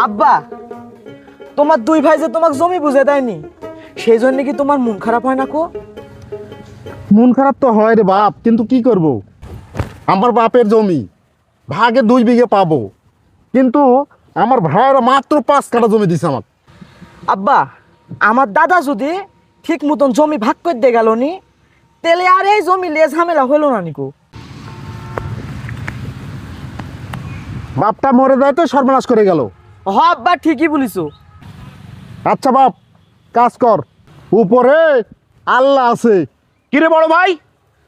আব্বা, তোমার দুই ভাই যে তোমাকে জমি বুঝে দেয়নি, সেই জন্য কি তোমার মন খারাপ হয় না কো? মন খারাপ তো হয় রে বাপ, কিন্তু কি করব, আমার বাপের জমি ভাগে 2 বিঘে পাবো, কিন্তু আমার ভাইয়েরা মাত্র 5 কাঠা জমি দিছে আমার। আব্বা, আমার দাদা যদি ঠিক মতন জমি ভাগ করে দিয়ে গেল নি, তাহলে আর এই জমি লিয়ে ঝামেলা হলো না নিকো। বাপটা মরে যায় তো সর্বনাশ করে গেল। হ আব্বা, ঠিকই বলিছো। আচ্ছা বাপ, কাজ কর, উপরে আল্লাহ আছে। কিরে বড় ভাই,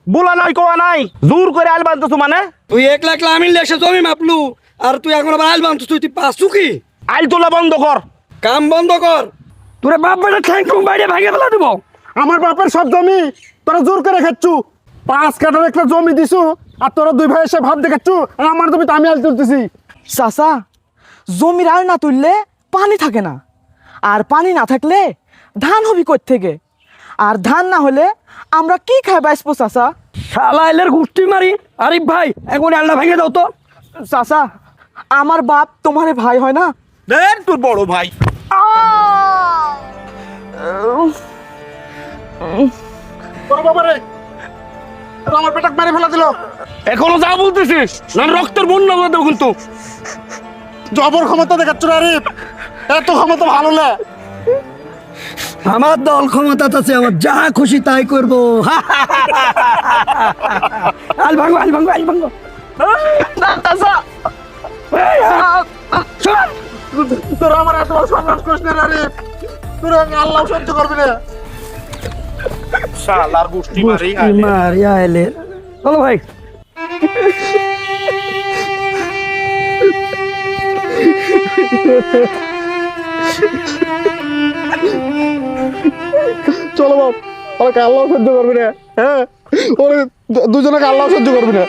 বলা নাই কোয়া নাই, জোর করে আল বানতেছো মানে? তুই 1 লাখ আমি লেসে জমি মাপলু, আর তুই এখন আবার আইল বানছিস, তুই পাসু কি? আইল তোলা বন্ধ কর। কাম বন্ধ কর, তোরে বাপ বেটা ঠ্যাং ঠুং বাইরে ভাঙে ফেলা দেবো। আমার বাপের সব জমি তোরা জোর করে খাচ্ছু, 5 কাঠার একটা জমি দিছু, আর তোরা 2 ভাই এসে ভাব দেখাচ্ছু, আর আমার জমি তো আমি আল তুলতেছি। চাচা, জমির আল না তুললে পানি থাকে না, আর পানি না থাকলে ধান হবি কই থেকে, আর ধান না হলে আমরা কি খাই বাঁচবো চাচা? শালা আইলের গুষ্টি মারি। আরিফ ভাই, এখন আলটা ভেঙে দাও তো। চাচা, আমার বাপ তোমার ভাই হয় না? দেন তোর বড় ভাই। তোর বাবা রে, তোরা আমার পেটাক মেরে ফেলা দিল। এখনো যা বলতেছিস না, রক্তের বন্যা করে দেবো কিন্তু। জবর ক্ষমতা দেখাচ্ছ রে আরিফ, এত ক্ষমতা ভালো না। আমার দল ক্ষমতা আছে, আমার যা খুশি তাই করবো। আল ভাঙো, আল ভাঙো, আল ভাঙো। চাচা, তোরা আমার এত বড় সর্বনাশ করিস না রে আরিফ, তোরা আল্লাহ সহ্য করবি না। শালার গুষ্টি মারি মারি আইলে। চলো ভাই। চলো বাপ, ওরা আল্লাহ সহ্য করবি না। হ্যাঁ, ওরে দুজনকে আল্লাহ সহ্য করবি না।